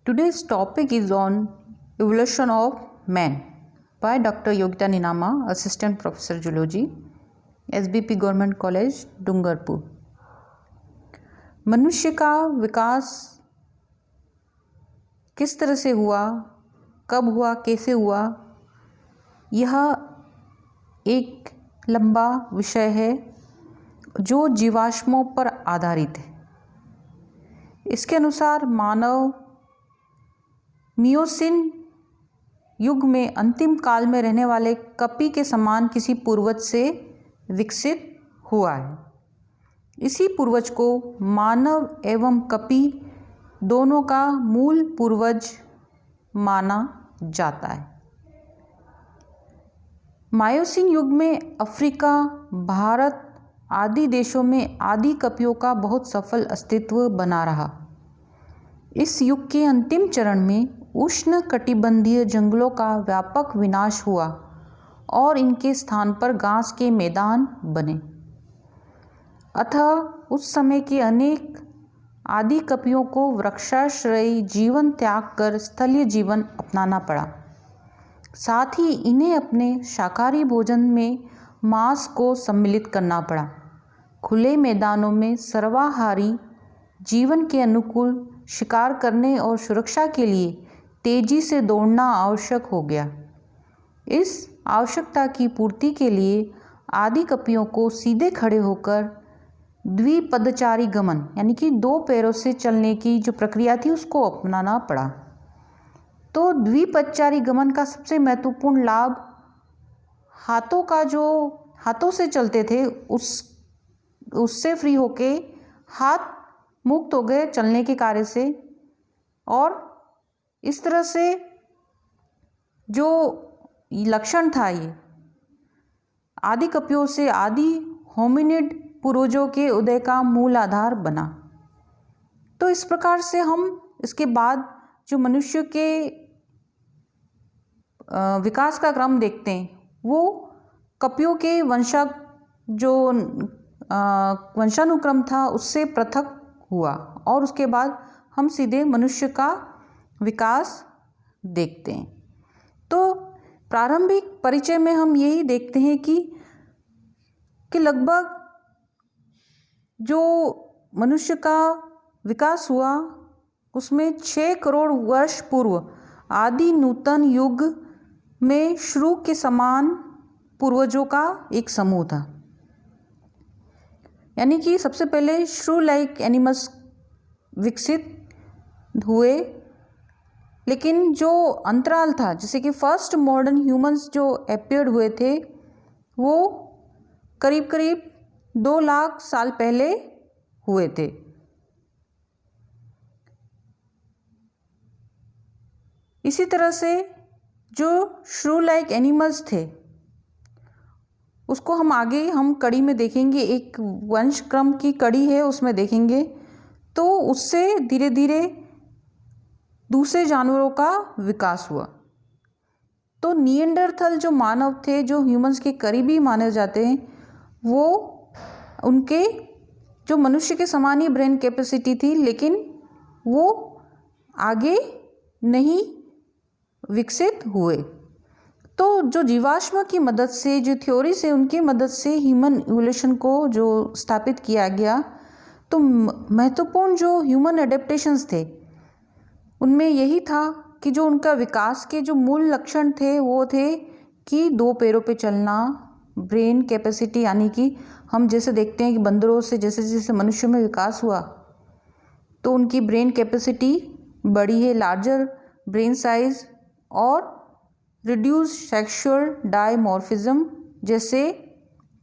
Today's topic is on evolution of man by Dr. Yogita Ninama, Assistant Professor Zoology, SBP Government College, Dungarpur. मनुष्य का विकास किस तरह से हुआ, कब हुआ, कैसे हुआ, यह एक लंबा विषय है जो जीवाश्मों पर आधारित है। इसके अनुसार मानव मियोसिन युग में अंतिम काल में रहने वाले कपी के समान किसी पूर्वज से विकसित हुआ है। इसी पूर्वज को मानव एवं कपी दोनों का मूल पूर्वज माना जाता है। मायोसिन युग में अफ्रीका, भारत आदि देशों में आदि कपियों का बहुत सफल अस्तित्व बना रहा। इस युग के अंतिम चरण में उष्ण कटिबंधीय जंगलों का व्यापक विनाश हुआ और इनके स्थान पर घास के मैदान बने। अतः उस समय के अनेक आदि कपियों को वृक्षाश्रयी जीवन त्याग कर स्थलीय जीवन अपनाना पड़ा। साथ ही इन्हें अपने शाकाहारी भोजन में मांस को सम्मिलित करना पड़ा। खुले मैदानों में सर्वाहारी जीवन के अनुकूल शिकार करने और सुरक्षा के लिए तेजी से दौड़ना आवश्यक हो गया। इस आवश्यकता की पूर्ति के लिए आदि कपियों को सीधे खड़े होकर द्विपदचारी गमन यानी कि दो पैरों से चलने की जो प्रक्रिया थी उसको अपनाना पड़ा। तो द्विपदचारी गमन का सबसे महत्वपूर्ण लाभ हाथों से चलते थे उससे फ्री होके हाथ मुक्त हो गए चलने के कार्य से, और इस तरह से जो लक्षण था ये आदि कपियों से आदि होमिनिड पूर्वजों के उदय का मूल आधार बना। तो इस प्रकार से हम इसके बाद जो मनुष्य के विकास का क्रम देखते हैं वो कपियों के वंशानुक्रम था उससे पृथक हुआ, और उसके बाद हम सीधे मनुष्य का विकास देखते हैं। तो प्रारंभिक परिचय में हम यही देखते हैं कि लगभग जो मनुष्य का विकास हुआ उसमें 6 करोड़ वर्ष पूर्व आदि नूतन युग में श्रू के समान पूर्वजों का एक समूह था। यानी कि सबसे पहले श्रू लाइक एनिमल्स विकसित हुए, लेकिन जो अंतराल था जैसे कि फर्स्ट मॉडर्न ह्यूमंस जो अपीयर्ड हुए थे वो करीब करीब 2 लाख साल पहले हुए थे। इसी तरह से जो श्रू लाइक एनिमल्स थे उसको हम कड़ी में देखेंगे, एक वंश क्रम की कड़ी है उसमें देखेंगे। तो उससे धीरे धीरे दूसरे जानवरों का विकास हुआ। तो निएंडरथल जो मानव थे जो ह्यूमंस के करीबी माने जाते हैं वो उनके जो मनुष्य के समान ही ब्रेन कैपेसिटी थी, लेकिन वो आगे नहीं विकसित हुए। तो जो जीवाश्म की मदद से जो थ्योरी से उनकी मदद से ह्यूमन इवोल्यूशन को जो स्थापित किया गया, तो महत्वपूर्ण जो ह्यूमन एडेप्टेशंस थे उनमें यही था कि जो उनका विकास के जो मूल लक्षण थे वो थे कि 2 पैरों पे चलना, ब्रेन कैपेसिटी, यानी कि हम जैसे देखते हैं कि बंदरों से जैसे जैसे मनुष्य में विकास हुआ तो उनकी ब्रेन कैपेसिटी बढ़ी है, लार्जर ब्रेन साइज और रिड्यूस सेक्सुअल डायमॉर्फिज्म जैसे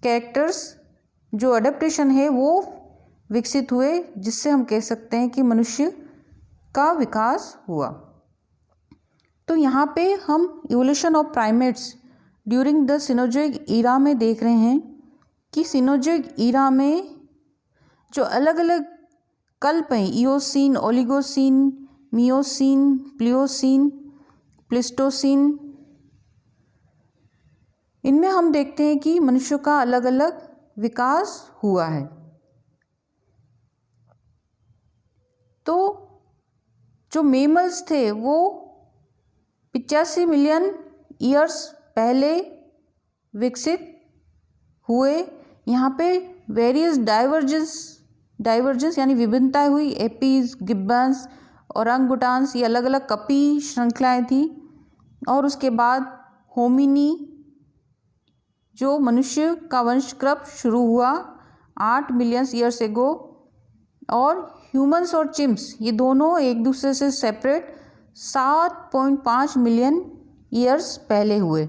कैरेक्टर्स जो अडेप्टेशन है वो विकसित हुए, जिससे हम कह सकते हैं कि मनुष्य का विकास हुआ। तो यहाँ पे हम evolution of primates during the Cenozoic era में देख रहे हैं कि सिनोजोइक ईरा में जो अलग अलग कल्प हैं, Eocene, Oligocene, Miocene, Pliocene, Pleistocene, इनमें हम देखते हैं कि मनुष्य का अलग अलग विकास हुआ है। तो जो मेमल्स थे वो 85 मिलियन ईयर्स पहले विकसित हुए। यहाँ पे वेरियस डाइवर्जेंस यानी विभिन्नताएं हुई। एपीज, गिब्बन्स, ओरंगुटान्स, ये अलग अलग कपी श्रृंखलाएं थी। और उसके बाद होमिनी, जो मनुष्य का वंशक्रम शुरू हुआ 8 मिलियन ईयर्स एगो। और ह्यूमंस और चिम्प्स ये दोनों एक दूसरे से सेपरेट 7.5 मिलियन ईयर्स पहले हुए।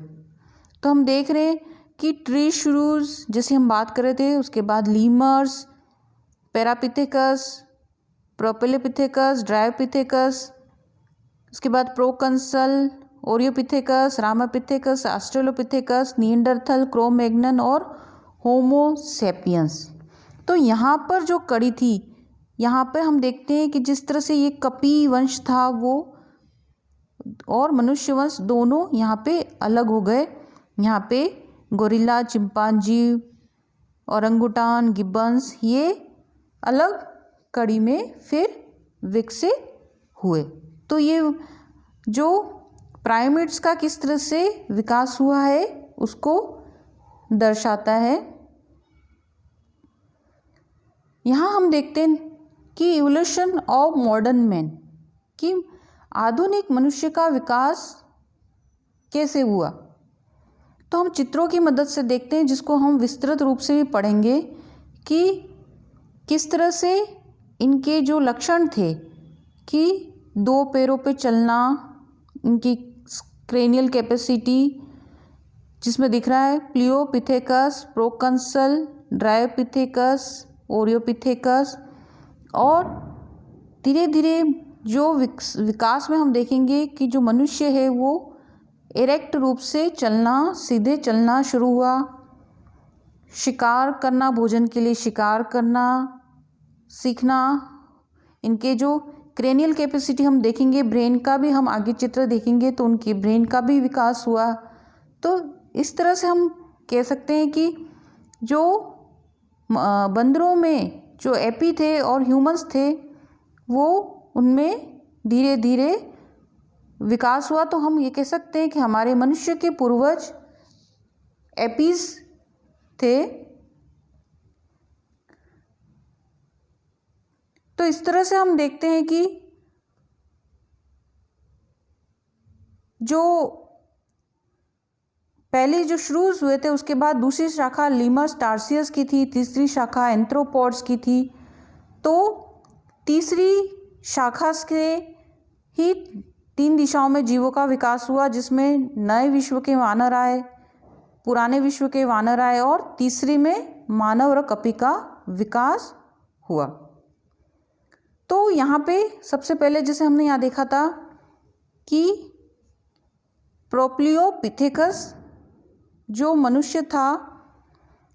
तो हम देख रहे हैं कि ट्री श्रूज जैसे हम बात कर रहे थे, उसके बाद लीमर्स, पैरापिथेकस, प्रोपेलेपिथेकस, ड्रायोपिथेकस, उसके बाद प्रोकंसल, ओरियोपिथेकस, रामापिथेकस, ऑस्ट्रेलोपिथेकस, निएंडरथल, क्रो-मैग्नन और होमोसेपियंस। तो यहाँ पर जो कड़ी थी, यहाँ पे हम देखते हैं कि जिस तरह से ये कपी वंश था वो और मनुष्य वंश दोनों यहाँ पे अलग हो गए। यहाँ पे गोरिल्ला, चिंपांजी, ओरंगुटान, गिब्बन्स ये अलग कड़ी में फिर विकसित हुए। तो ये जो प्राइमेट्स का किस तरह से विकास हुआ है उसको दर्शाता है। यहाँ हम देखते हैं कि इवोल्यूशन ऑफ मॉडर्न मैन, कि आधुनिक मनुष्य का विकास कैसे हुआ। तो हम चित्रों की मदद से देखते हैं, जिसको हम विस्तृत रूप से भी पढ़ेंगे कि किस तरह से इनके जो लक्षण थे कि 2 पैरों पे चलना, इनकी क्रेनियल कैपेसिटी जिसमें दिख रहा है प्लियोपिथेकस, प्रोकंसल, ड्रायोपिथेकस, ओरियोपिथेकस। और धीरे धीरे जो विकास में हम देखेंगे कि जो मनुष्य है वो इरेक्ट रूप से चलना, सीधे चलना शुरू हुआ। शिकार करना, भोजन के लिए शिकार करना सीखना। इनके जो क्रेनियल कैपेसिटी हम देखेंगे, ब्रेन का भी हम आगे चित्र देखेंगे तो उनकी ब्रेन का भी विकास हुआ। तो इस तरह से हम कह सकते हैं कि जो बंदरों में जो एपी थे और ह्यूमंस थे वो उनमें धीरे धीरे विकास हुआ। तो हम ये कह सकते हैं कि हमारे मनुष्य के पूर्वज एपीज थे। तो इस तरह से हम देखते हैं कि जो पहले जो श्रूज हुए थे उसके बाद दूसरी शाखा लीमर्स टार्सियस की थी, तीसरी शाखा एंथ्रोपॉड्स की थी। तो तीसरी शाखा से ही 3 दिशाओं में जीवों का विकास हुआ, जिसमें नए विश्व के वानर आए, पुराने विश्व के वानर आए और तीसरी में मानव और कपी का विकास हुआ। तो यहाँ पे सबसे पहले जैसे हमने यहाँ देखा था कि प्रोप्लियोपिथेकस जो मनुष्य था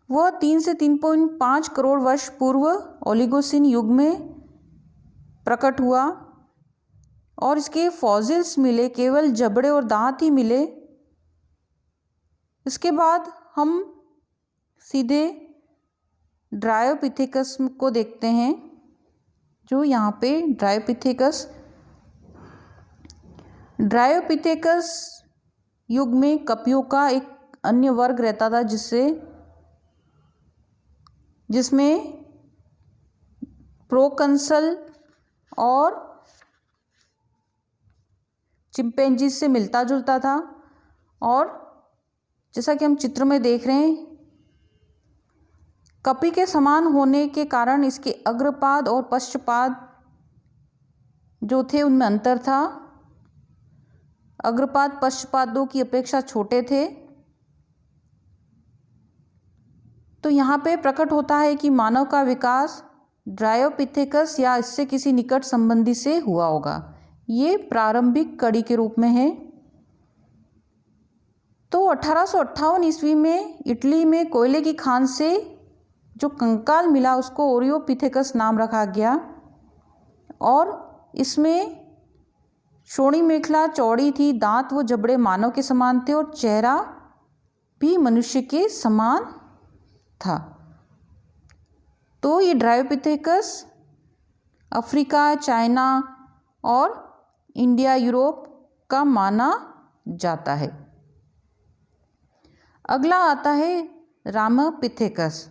वह 3 से 3.5 करोड़ वर्ष पूर्व ओलिगोसिन युग में प्रकट हुआ और इसके फॉसिल्स मिले, केवल जबड़े और दांत ही मिले। इसके बाद हम सीधे ड्रायोपिथेकस को देखते हैं, जो यहाँ पे ड्रायोपिथेकस युग में कपियों का एक अन्य वर्ग रहता था, जिसमें प्रोकंसल और चिंपैंजी से मिलता जुलता था। और जैसा कि हम चित्र में देख रहे हैं, कपी के समान होने के कारण इसके अग्रपाद और पश्चपाद जो थे उनमें अंतर था। अग्रपाद पश्चपादों की अपेक्षा छोटे थे। तो यहाँ पे प्रकट होता है कि मानव का विकास ड्रायोपिथेकस या इससे किसी निकट संबंधी से हुआ होगा। ये प्रारंभिक कड़ी के रूप में है। तो 1858 ईस्वी में इटली में कोयले की खान से जो कंकाल मिला उसको ओरियोपिथेकस नाम रखा गया और इसमें श्रोणि मेखला चौड़ी थी, दांत व जबड़े मानव के समान थे और चेहरा भी मनुष्य के समान था। तो ये ड्रायोपिथेकस अफ्रीका, चाइना और इंडिया यूरोप का माना जाता है। अगला आता है रामापिथेकस।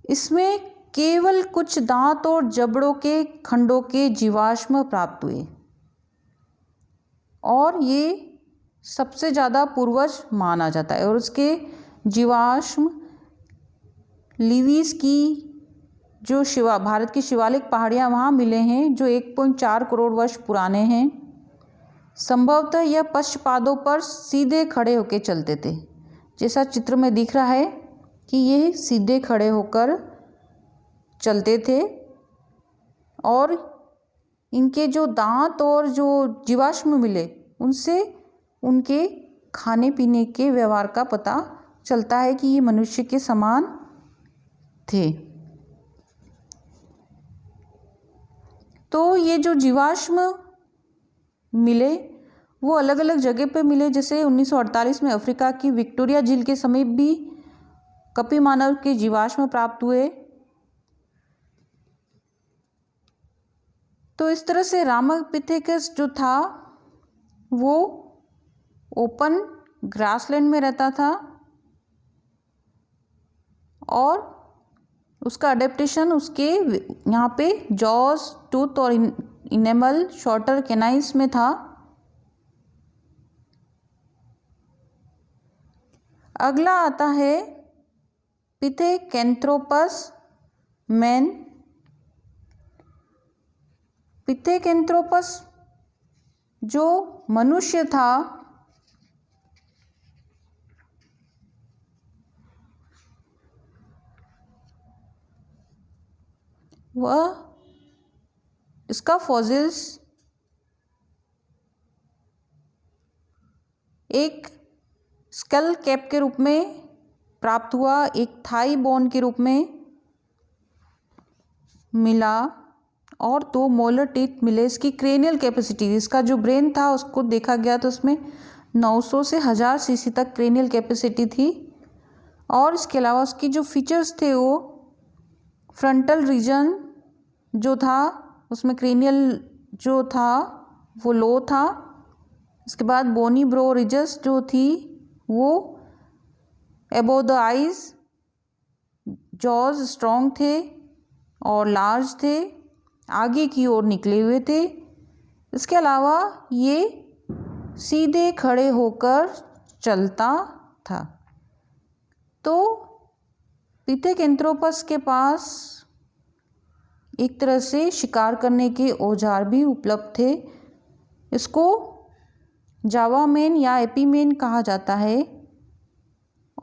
इसमें केवल कुछ दांत और जबड़ों के खंडों के जीवाश्म प्राप्त हुए और ये सबसे ज़्यादा पूर्वज माना जाता है। और उसके जीवाश्म लिवीस की जो भारत की शिवालिक पहाड़ियाँ वहाँ मिले हैं, जो 1.4 करोड़ वर्ष पुराने हैं। संभवतः यह पश्चपादों पर सीधे खड़े होकर चलते थे, जैसा चित्र में दिख रहा है कि ये सीधे खड़े होकर चलते थे और इनके जो दांत और जो जीवाश्म मिले उनसे उनके खाने पीने के व्यवहार का पता चलता है कि ये मनुष्य के समान थे। तो ये जो जीवाश्म मिले वो अलग अलग जगह पे मिले। जैसे 1948 में अफ्रीका की विक्टोरिया झील के समीप भी कपी मानव के जीवाश्म प्राप्त हुए। तो इस तरह से रामापिथेकस जो था वो ओपन ग्रासलैंड में रहता था और उसका अडेप्टेशन उसके यहाँ पे जॉज, टूथ और इनेमल, शॉर्टर कैनाइस में था। अगला आता है पिथेकैंथ्रोपस मैन। पिथेकैंथ्रोपस जो मनुष्य था वह इसका फॉसिल्स एक स्कल कैप के रूप में प्राप्त हुआ, एक थाई बोन के रूप में मिला और 2 मोलर टीथ मिले। इसकी क्रेनियल कैपेसिटी, इसका जो ब्रेन था उसको देखा गया तो उसमें 900 से 1000 सीसी तक क्रेनियल कैपेसिटी थी। और इसके अलावा उसकी जो फीचर्स थे वो फ्रंटल रीजन जो था उसमें क्रेनियल जो था वो लो था। इसके बाद बोनी ब्रो रिजस जो थी वो above the eyes, jaws strong थे और लार्ज थे, आगे की ओर निकले हुए थे। इसके अलावा ये सीधे खड़े होकर चलता था। तो पिथेकैंथ्रोपस के पास एक तरह से शिकार करने के औजार भी उपलब्ध थे। इसको जावा मैन या एपीमेन कहा जाता है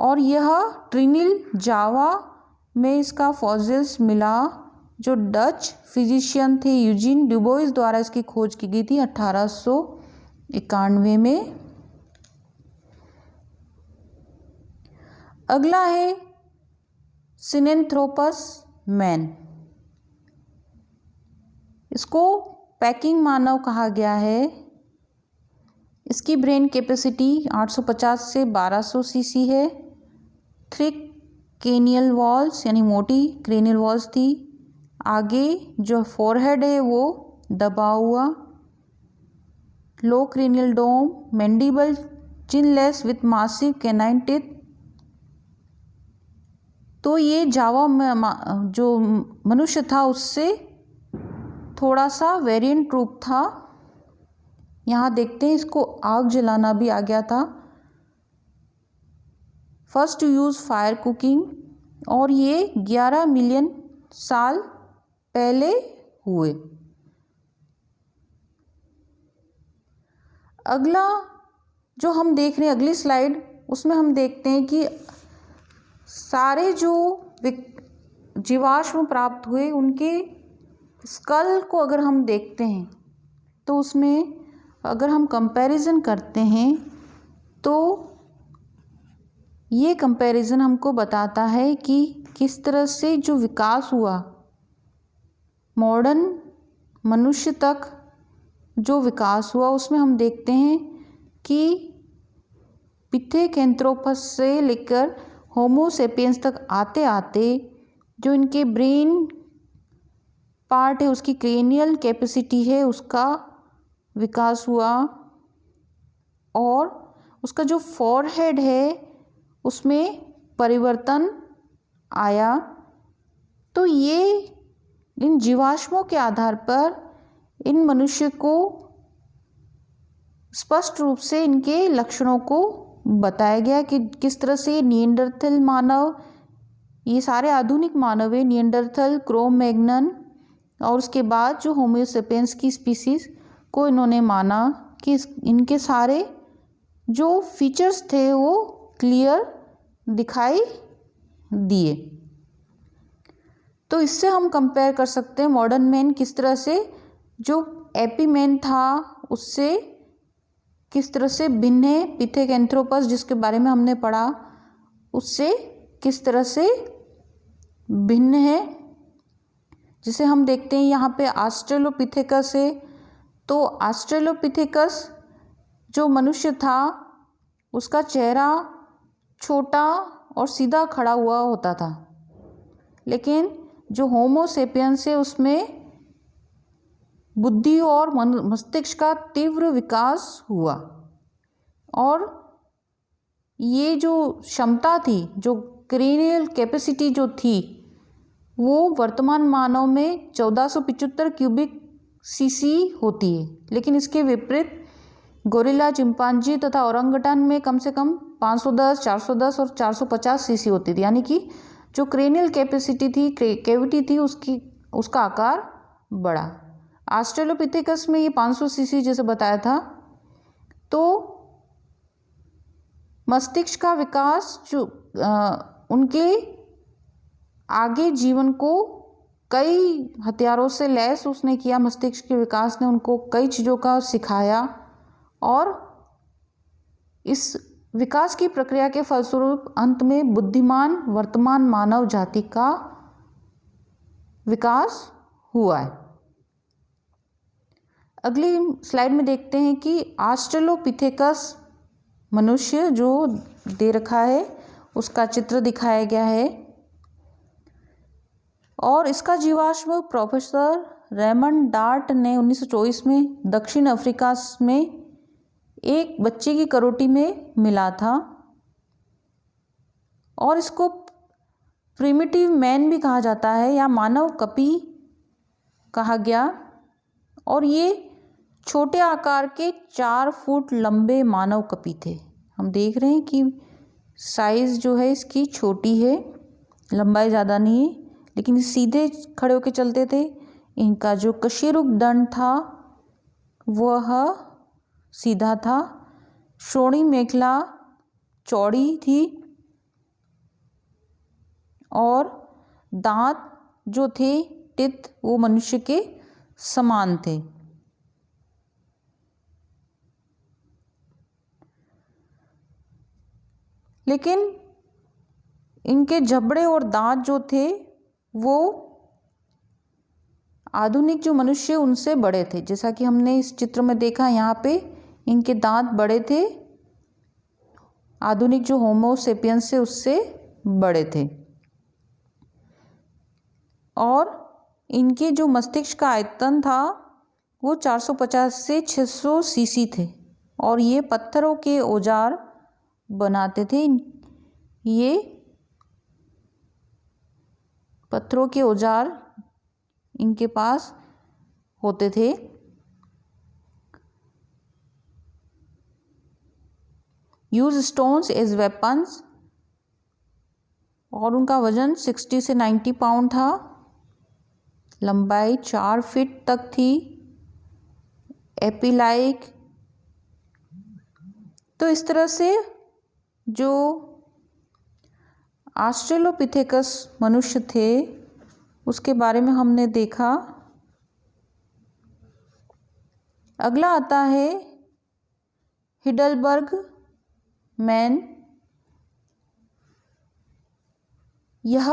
और यह ट्रिनिल जावा में इसका फॉसिल्स मिला, जो डच फिजिशियन थे यूजीन ड्यूबोइस द्वारा इसकी खोज की गई थी 1891 में। अगला है सिनेंथ्रोपस मैन। इसको पैकिंग मानव कहा गया है। इसकी ब्रेन कैपेसिटी 850 से 1200 सीसी है। थिक क्रेनियल वॉल्स यानी मोटी क्रेनियल वॉल्स थी। आगे जो फोरहेड है वो दबा हुआ, low cranial dome, mandible chinless with massive canine teeth. तो ये जावा जो मनुष्य था उससे थोड़ा सा वेरिएंट रूप था। यहाँ देखते हैं इसको आग जलाना भी आ गया था, first to use fire cooking, और ये 11 मिलियन साल पहले हुए। अगला जो हम देख रहे हैं अगली स्लाइड, उसमें हम देखते हैं कि सारे जो जीवाश्म प्राप्त हुए उनके स्कल को अगर हम देखते हैं तो उसमें अगर हम कंपैरिजन करते हैं तो ये कंपैरिजन हमको बताता है कि किस तरह से जो विकास हुआ मॉडर्न मनुष्य तक जो विकास हुआ उसमें हम देखते हैं कि पिथेकैंथ्रोपस से लेकर होमो सेपियंस तक आते आते जो इनके ब्रेन पार्ट है उसकी क्रेनियल कैपेसिटी है उसका विकास हुआ, और उसका जो फॉरहेड है उसमें परिवर्तन आया। तो ये इन जीवाश्मों के आधार पर इन मनुष्य को स्पष्ट रूप से इनके लक्षणों को बताया गया कि किस तरह से निएंडरथल मानव, ये सारे आधुनिक मानव है, निएंडरथल, क्रो-मैग्नन और उसके बाद जो होमो सेपियंस की स्पीसीज को इन्होंने माना कि इनके सारे जो फीचर्स थे वो क्लियर दिखाई दिए। तो इससे हम कंपेयर कर सकते हैं मॉडर्न मैन किस तरह से जो एपीमैन था उससे किस तरह से भिन्न है, पिथेकैंथ्रोपस जिसके बारे में हमने पढ़ा उससे किस तरह से भिन्न है। जिसे हम देखते हैं यहाँ पे ऑस्ट्रेलोपिथेकस है, तो ऑस्ट्रेलोपिथेकस जो मनुष्य था उसका चेहरा छोटा और सीधा खड़ा हुआ होता था, लेकिन जो होमो सेपियंस है उसमें बुद्धि और मस्तिष्क का तीव्र विकास हुआ, और ये जो क्षमता थी, जो क्रेनियल कैपेसिटी जो थी, वो वर्तमान मानव में 1475 क्यूबिक सीसी होती है, लेकिन इसके विपरीत गोरिल्ला, चिंपांजी तथा ओरंगटान में कम से कम 510, 410 और 450 सीसी होती थी। यानी कि जो क्रेनियल कैपेसिटी थी, कैविटी थी, उसका आकार बड़ा। ऑस्ट्रेलोपिथेकस में ये 500 सीसी जैसे बताया था। तो मस्तिष्क का विकास जो उनके आगे जीवन को कई हथियारों से लैस उसने किया। मस्तिष्क के विकास ने उनको कई चीज़ों का सिखाया, और इस विकास की प्रक्रिया के फलस्वरूप अंत में बुद्धिमान वर्तमान मानव जाति का विकास हुआ है। अगली स्लाइड में देखते हैं कि ऑस्ट्रेलोपिथेकस मनुष्य जो दे रखा है उसका चित्र दिखाया गया है, और इसका जीवाश्म प्रोफेसर रेमंड डार्ट ने 1924 में दक्षिण अफ्रीका में एक बच्चे की करोटी में मिला था, और इसको प्रिमिटिव मैन भी कहा जाता है या मानव कपी कहा गया। और ये छोटे आकार के 4 फुट लंबे मानव कपी थे। हम देख रहे हैं कि साइज़ जो है इसकी छोटी है, लंबाई ज़्यादा नहीं है, लेकिन सीधे खड़े होकर चलते थे। इनका जो कशेरुक दंड था वह सीधा था, श्रोणि मेखला चौड़ी थी, और दांत जो थे टिथ वो मनुष्य के समान थे। लेकिन इनके जबड़े और दांत जो थे वो आधुनिक जो मनुष्य उनसे बड़े थे। जैसा कि हमने इस चित्र में देखा, यहाँ पे इनके दांत बड़े थे, आधुनिक जो होमो सेपियंस से उससे बड़े थे, और इनके जो मस्तिष्क का आयतन था वो 450 से 600 सीसी थे, और ये पत्थरों के औजार बनाते थे। ये पत्थरों के औजार इनके पास होते थे। यूज स्टोन्स एज वेपन्स, और उनका वजन 60 से 90 पाउंड था, लंबाई 4 फीट तक थी, एपीलाइक। तो इस तरह से जो ऑस्ट्रेलोपिथेकस मनुष्य थे उसके बारे में हमने देखा। अगला आता है हिडलबर्ग मैन। यह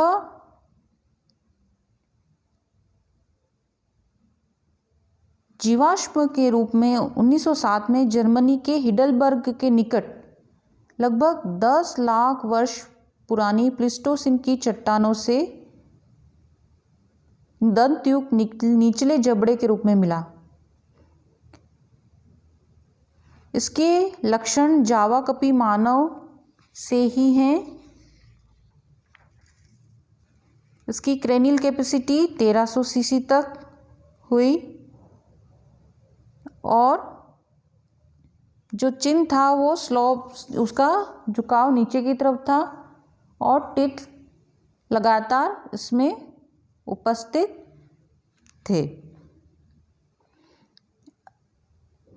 जीवाश्म के रूप में 1907 में जर्मनी के हिडलबर्ग के निकट लगभग 10 लाख वर्ष पुरानी प्लीस्टोसिन की चट्टानों से दंतयुक्त निचले जबड़े के रूप में मिला। इसके लक्षण जावाकपी मानव से ही हैं। इसकी क्रेनियल कैपेसिटी 1300 सीसी तक हुई और जो चिन्ह था वो स्लोप, उसका झुकाव नीचे की तरफ था और टिट लगातार इसमें उपस्थित थे।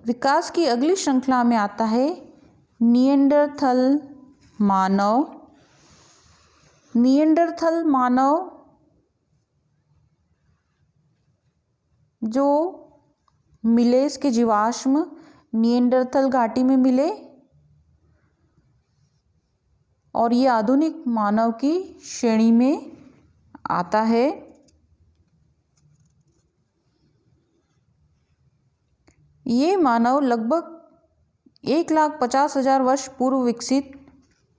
विकास की अगली श्रृंखला में आता है निएंडरथल मानव। निएंडरथल मानव जो मिले, इसके जीवाश्म निएंडरथल घाटी में मिले और ये आधुनिक मानव की श्रेणी में आता है। ये मानव लगभग 1,50,000 वर्ष पूर्व विकसित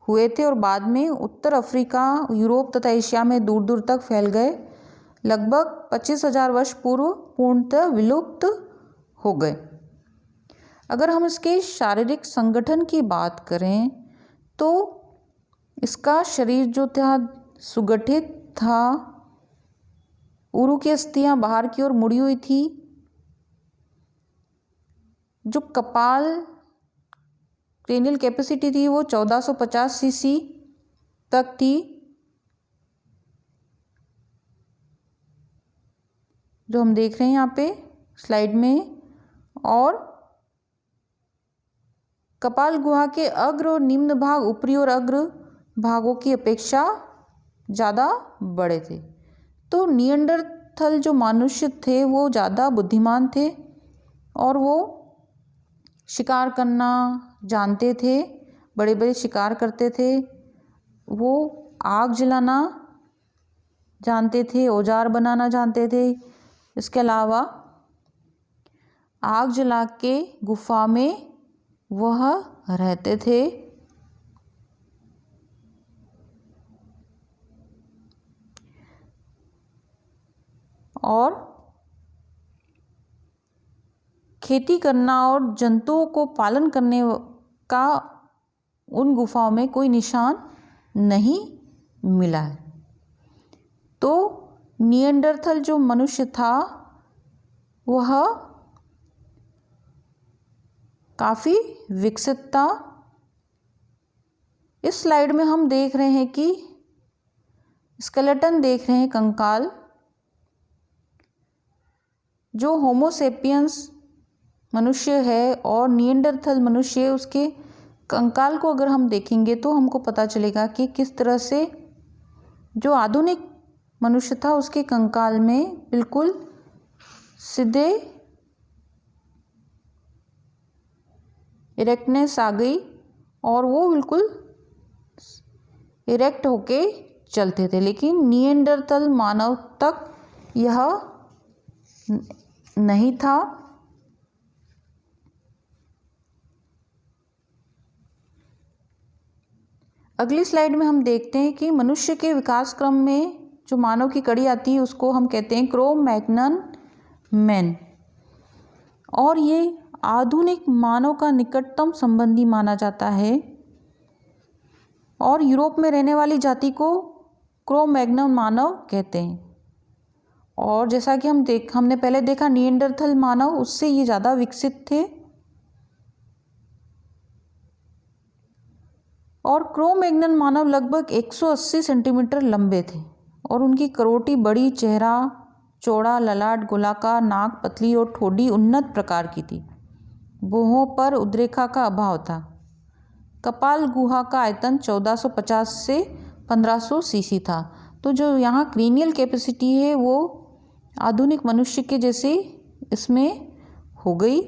हुए थे और बाद में उत्तर अफ्रीका, यूरोप तथा एशिया में दूर दूर तक फैल गए। लगभग 25,000 वर्ष पूर्व पूर्णतः विलुप्त हो गए। अगर हम इसके शारीरिक संगठन की बात करें तो इसका शरीर जो था सुगठित था, उरु की अस्थियां बाहर की ओर मुड़ी हुई थी, जो कपाल क्रेनियल कैपेसिटी थी वो 1450 सीसी तक थी, जो हम देख रहे हैं यहाँ पे स्लाइड में। और कपाल गुहा के अग्र और निम्न भाग ऊपरी और अग्र भागों की अपेक्षा ज़्यादा बड़े थे। तो निएंडरथल जो मनुष्य थे वो ज़्यादा बुद्धिमान थे और वो शिकार करना जानते थे, बड़े बड़े शिकार करते थे। वो आग जलाना जानते थे, औजार बनाना जानते थे। इसके अलावा आग जला के गुफा में वह रहते थे। और खेती करना और जंतुओं को पालन करने का उन गुफाओं में कोई निशान नहीं मिला है। तो निएंडरथल जो मनुष्य था वह काफ़ी विकसित था। इस स्लाइड में हम देख रहे हैं कि स्केलेटन देख रहे हैं, कंकाल। जो होमोसेपियंस मनुष्य है और निएंडरथल मनुष्य, उसके कंकाल को अगर हम देखेंगे तो हमको पता चलेगा कि किस तरह से जो आधुनिक मनुष्य था उसके कंकाल में बिल्कुल सीधे इरेक्टनेस आ गई और वो बिल्कुल इरेक्ट होके चलते थे। लेकिन निएंडरथल मानव तक यह नहीं था। अगली स्लाइड में हम देखते हैं कि मनुष्य के विकास क्रम में जो मानव की कड़ी आती है उसको हम कहते हैं क्रो-मैग्नन मैन, और ये आधुनिक मानव का निकटतम संबंधी माना जाता है। और यूरोप में रहने वाली जाति को क्रो-मैग्नन मानव कहते हैं। और जैसा कि हमने पहले देखा निएंडरथल मानव, उससे ये ज़्यादा विकसित थे। और क्रो-मैग्नन मानव लगभग 180 सेंटीमीटर लंबे थे और उनकी करोटी बड़ी, चेहरा चौड़ा, ललाट गोलाकार, नाक पतली और ठोड़ी उन्नत प्रकार की थी। भौहों पर उद्रेखा का अभाव था। कपाल गुहा का आयतन 1450 से 1500 सीसी था। तो जो यहाँ क्रेनियल कैपेसिटी है वो आधुनिक मनुष्य के जैसे इसमें हो गई।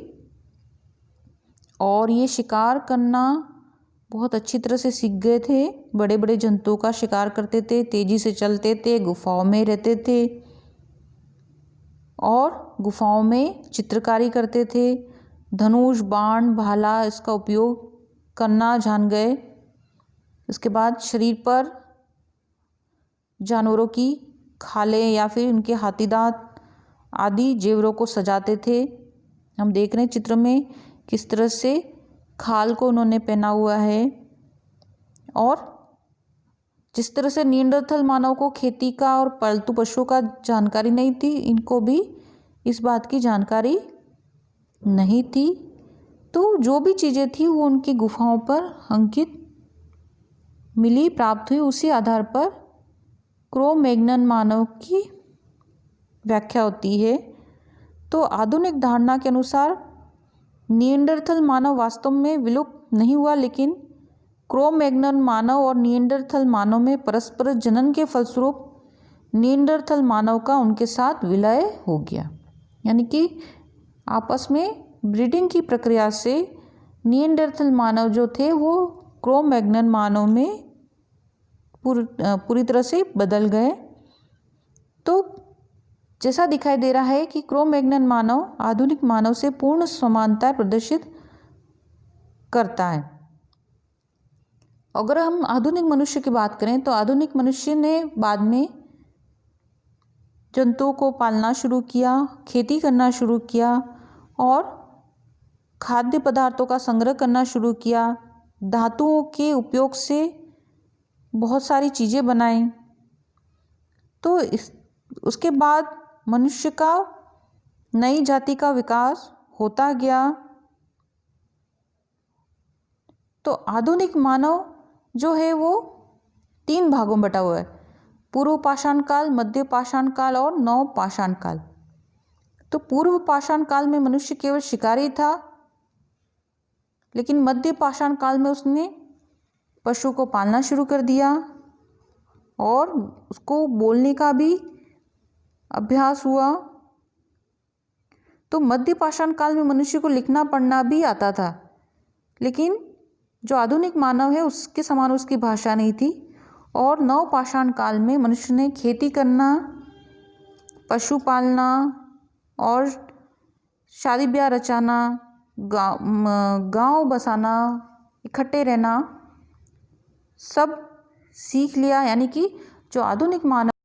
और ये शिकार करना बहुत अच्छी तरह से सीख गए थे। बड़े बड़े जंतुओं का शिकार करते थे, तेज़ी से चलते थे, गुफाओं में रहते थे और गुफाओं में चित्रकारी करते थे। धनुष, बाण, भाला इसका उपयोग करना जान गए। इसके बाद शरीर पर जानवरों की खाले या फिर उनके हाथी दांत आदि जेवरों को सजाते थे। हम देख रहे हैं चित्र में किस तरह से खाल को उन्होंने पहना हुआ है। और जिस तरह से निएंडरथल मानव को खेती का और पालतू पशुओं का जानकारी नहीं थी, इनको भी इस बात की जानकारी नहीं थी। तो जो भी चीज़ें थी वो उनकी गुफाओं पर अंकित मिली, प्राप्त हुई। उसी आधार पर क्रो-मैग्नन मानव की व्याख्या होती है। तो आधुनिक धारणा के अनुसार निएंडरथल मानव वास्तव में विलुप्त नहीं हुआ, लेकिन क्रो-मैग्नन मानव और निएंडरथल मानव में परस्पर जनन के फलस्वरूप निएंडरथल मानव का उनके साथ विलय हो गया। यानी कि आपस में ब्रीडिंग की प्रक्रिया से निएंडरथल मानव जो थे वो क्रो-मैग्नन मानव में पूरी तरह से बदल गए। तो जैसा दिखाई दे रहा है कि क्रो-मैग्नन मानव आधुनिक मानव से पूर्ण समानता प्रदर्शित करता है। अगर हम आधुनिक मनुष्य की बात करें तो आधुनिक मनुष्य ने बाद में जंतुओं को पालना शुरू किया, खेती करना शुरू किया और खाद्य पदार्थों का संग्रह करना शुरू किया। धातुओं के उपयोग से बहुत सारी चीज़ें बनाई। तो उसके बाद मनुष्य का नई जाति का विकास होता गया। तो आधुनिक मानव जो है वो 3 भागों में बटा हुआ है: पूर्व पाषाण काल, मध्य पाषाण काल और नव पाषाण काल। तो पूर्व पाषाण काल में मनुष्य केवल शिकारी था, लेकिन मध्य पाषाण काल में उसने पशु को पालना शुरू कर दिया और उसको बोलने का भी अभ्यास हुआ। तो मध्य पाषाण काल में मनुष्य को लिखना पढ़ना भी आता था, लेकिन जो आधुनिक मानव है उसके समान उसकी भाषा नहीं थी। और नव पाषाण काल में मनुष्य ने खेती करना, पशु पालना और शादी ब्याह रचाना, गांव बसाना, इकट्ठे रहना सब सीख लिया। यानी कि जो आधुनिक मानव